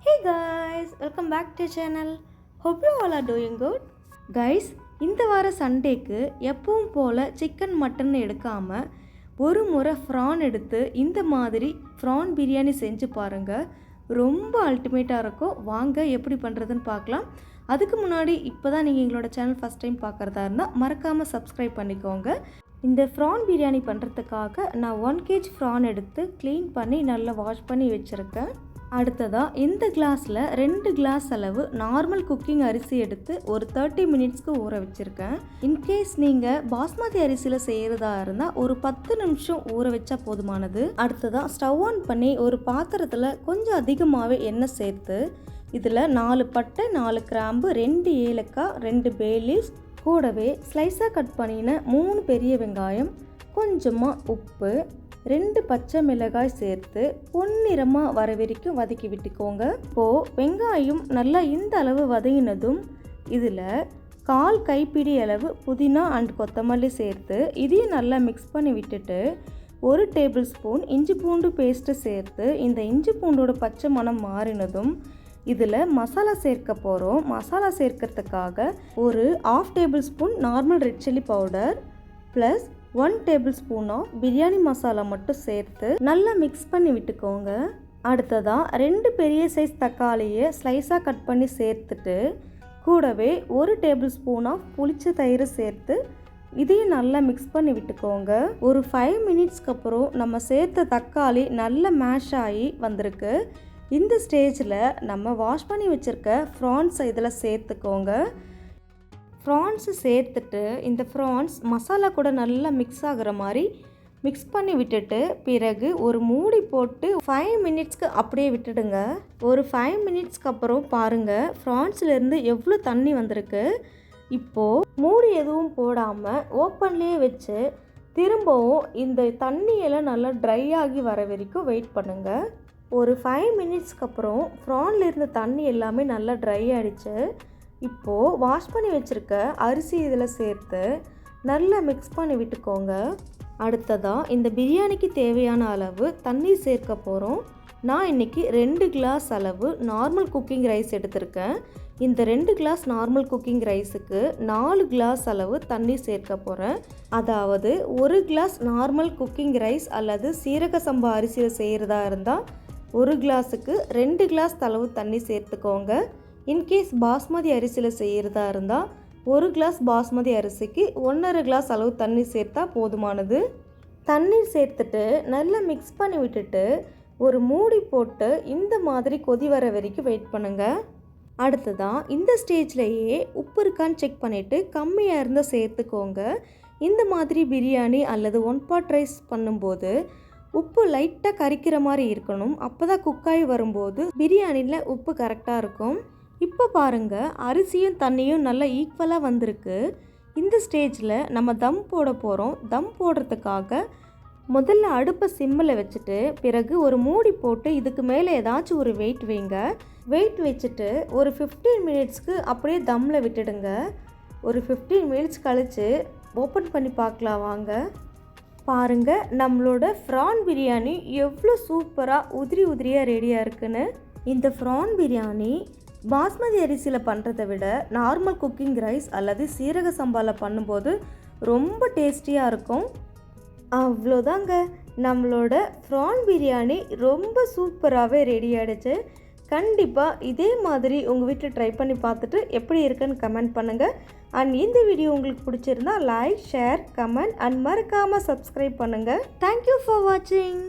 Hey guys, welcome back to channel. Hope you all are doing good. Guys, இந்த வார சண்டேக்கு எப்பவும் போல் chicken mutton எடுக்காமல் ஒரு முறை ஃப்ரான் எடுத்து இந்த மாதிரி ஃப்ரான் பிரியாணி செஞ்சு பாருங்கள். ரொம்ப அல்டிமேட்டாக இருக்கும். வாங்க எப்படி பண்ணுறதுன்னு பார்க்கலாம். அதுக்கு முன்னாடி இப்போ தான் நீங்கள் எங்களோட சேனல் ஃபஸ்ட் டைம் பார்க்குறதா இருந்தால் மறக்காமல் சப்ஸ்கிரைப் பண்ணிக்கோங்க. இந்த ஃப்ரான் பிரியாணி பண்ணுறதுக்காக நான் 1 kg ஃப்ரான் எடுத்து க்ளீன் பண்ணி நல்லா வாஷ் பண்ணி வச்சுருக்கேன். அடுத்ததாக இந்த கிளாஸில் 2 கிளாஸ் அளவு நார்மல் குக்கிங் அரிசி எடுத்து ஒரு 30 மினிட்ஸ்க்கு ஊற வச்சுருக்கேன். இன்கேஸ் நீங்கள் பாஸ்மதி அரிசியில் செய்கிறதா இருந்தால் ஒரு 10 நிமிஷம் ஊற வச்சா போதுமானது. அடுத்ததாக ஸ்டவ் ஆன் பண்ணி ஒரு பாத்திரத்தில் கொஞ்சம் அதிகமாகவே எண்ணெய் சேர்த்து இதில் 4 பட்டை 4 கிராம்பு 2 ஏலக்காய் 2 பே லீவ்ஸ் கூடவே ஸ்லைஸாக கட் பண்ணின 3 பெரிய வெங்காயம் கொஞ்சமாக உப்பு 2 பச்சை மிளகாய் சேர்த்து பொன்னிறமாக வர வரைக்கும் வதக்கி விட்டுக்கோங்க. இப்போது வெங்காயம் நல்லா இந்த அளவு வதங்கினதும் இதில் 1/4 கைப்பிடி அளவு புதினா அண்ட் கொத்தமல்லி சேர்த்து இதையும் நல்லா மிக்ஸ் பண்ணி விட்டுட்டு 1 டேபிள் ஸ்பூன் இஞ்சி பூண்டு பேஸ்ட்டு சேர்த்து இந்த இஞ்சி பூண்டோட பச்சை மணம் மாறினதும் இதில் மசாலா சேர்க்க போகிறோம். மசாலா சேர்க்கறதுக்காக ஒரு 1/2 tablespoon normal red chilli powder plus 1 tablespoon of biryani masala மட்டும் சேர்த்து நல்லா மிக்ஸ் பண்ணி விட்டுக்கோங்க. அடுத்ததாக 2 பெரிய சைஸ் தக்காளியை ஸ்லைஸாக கட் பண்ணி சேர்த்துட்டு கூடவே 1 டேபிள் ஸ்பூன் ஆஃப் புளிச்ச தயிர் சேர்த்து இதையும் நல்லா மிக்ஸ் பண்ணி விட்டுக்கோங்க. ஒரு 5 மினிட்ஸ்க்கு அப்புறம் நம்ம சேர்த்த தக்காளி நல்லா மேஷ் ஆகி வந்திருக்கு. இந்த ஸ்டேஜில் நம்ம வாஷ் பண்ணி வச்சுருக்க ஃப்ரான்ஸை இதில் சேர்த்துக்கோங்க. ஃப்ரான்ஸு சேர்த்துட்டு இந்த ஃப்ரான்ஸ் மசாலா கூட நல்லா மிக்ஸ் ஆகிற மாதிரி மிக்ஸ் பண்ணி விட்டுட்டு பிறகு ஒரு மூடி போட்டு 5 மினிட்ஸ்க்கு அப்படியே விட்டுடுங்க. ஒரு 5 மினிட்ஸ்க்கு அப்புறம் பாருங்கள் ஃப்ரான்ஸ்லேருந்து எவ்வளோ தண்ணி வந்திருக்கு. இப்போது மூடி எதுவும் போடாமல் ஓப்பன்லேயே வச்சு திரும்பவும் இந்த தண்ணியெல்லாம் நல்லா ட்ரை ஆகி வர வரைக்கும் வெயிட் பண்ணுங்கள். ஒரு 5 மினிட்ஸ்க்கு அப்புறம் ஃப்ரான்லேருந்து தண்ணி எல்லாமே நல்லா ட்ரை ஆகிடுச்சு. இப்போது வாஷ் பண்ணி வச்சுருக்க அரிசி இதில் சேர்த்து நல்லா மிக்ஸ் பண்ணி விட்டுக்கோங்க. அடுத்ததாக இந்த பிரியாணிக்கு தேவையான அளவு தண்ணீர் சேர்க்க போகிறோம். நான் இன்றைக்கி 2 கிளாஸ் அளவு நார்மல் குக்கிங் ரைஸ் எடுத்திருக்கேன். இந்த 2 கிளாஸ் நார்மல் குக்கிங் ரைஸுக்கு 4 கிளாஸ் அளவு தண்ணீர் சேர்க்க போகிறேன். அதாவது 1 கிளாஸ் நார்மல் குக்கிங் ரைஸ் அல்லது சீரக சம்பா அரிசியில் செய்கிறதா இருந்தால் 1 கிளாஸுக்கு 2 கிளாஸ் அளவு தண்ணி சேர்த்துக்கோங்க. இன்கேஸ் பாஸ்மதி அரிசியில் செய்கிறதா இருந்தால் 1 கிளாஸ் பாஸ்மதி அரிசிக்கு 1.5 கிளாஸ் அளவு தண்ணி சேர்த்தா போதுமானது. தண்ணீர் சேர்த்துட்டு நல்லா மிக்ஸ் பண்ணி விட்டுட்டு ஒரு மூடி போட்டு இந்த மாதிரி கொதி வர வரைக்கும் வெயிட் பண்ணுங்கள். அடுத்ததான் இந்த ஸ்டேஜ்லேயே உப்பு இருக்கான்னு செக் பண்ணிவிட்டு கம்மியாக இருந்தால் சேர்த்துக்கோங்க. இந்த மாதிரி பிரியாணி அல்லது 1 pot ரைஸ் பண்ணும்போது உப்பு லைட்டாக கரிக்கிற மாதிரி இருக்கணும். அப்போ தான் குக்காகி வரும்போது பிரியாணியில் உப்பு கரெக்டாக இருக்கும். இப்போ பாருங்கள் அரிசியும் தண்ணியும் நல்லா ஈக்குவலாக வந்திருக்கு. இந்த ஸ்டேஜில் நம்ம தம் போட போகிறோம். தம் போடுறதுக்காக முதல்ல அடுப்பை சிம்மில் வச்சுட்டு பிறகு ஒரு மூடி போட்டு இதுக்கு மேலே ஏதாச்சும் ஒரு வெயிட் வைங்க. வெயிட் வச்சுட்டு ஒரு 15 மினிட்ஸ்க்கு அப்படியே தம்மில் விட்டுடுங்க. ஒரு 15 மினிட்ஸ் கழித்து ஓப்பன் பண்ணி பார்க்கலாம் வாங்க. பாருங்கள் நம்மளோட ஃப்ரான் பிரியாணி எவ்வளோ சூப்பராக உதிரி உதிரியாக ரெடியாக இருக்குன்னு. இந்த ஃப்ரான் பிரியாணி பாஸ்மதி அரிசியில் பண்ணுறதை விட நார்மல் குக்கிங் ரைஸ் அல்லது சீரக சம்பாவில் பண்ணும்போது ரொம்ப டேஸ்டியாக இருக்கும். அவ்வளோதாங்க, நம்மளோட ஃப்ரான் பிரியாணி ரொம்ப சூப்பராகவே ரெடி ஆகிடுச்சு. கண்டிப்பாக இதே மாதிரி உங்கள் வீட்டில் ட்ரை பண்ணி பார்த்துட்டு எப்படி இருக்குன்னு கமெண்ட் பண்ணுங்கள். அண்ட் இந்த வீடியோ உங்களுக்கு பிடிச்சிருந்தா லைக் ஷேர் கமெண்ட் அண்ட் மறக்காமல் சப்ஸ்கிரைப் பண்ணுங்கள். தேங்க்யூ ஃபார் வாட்சிங்.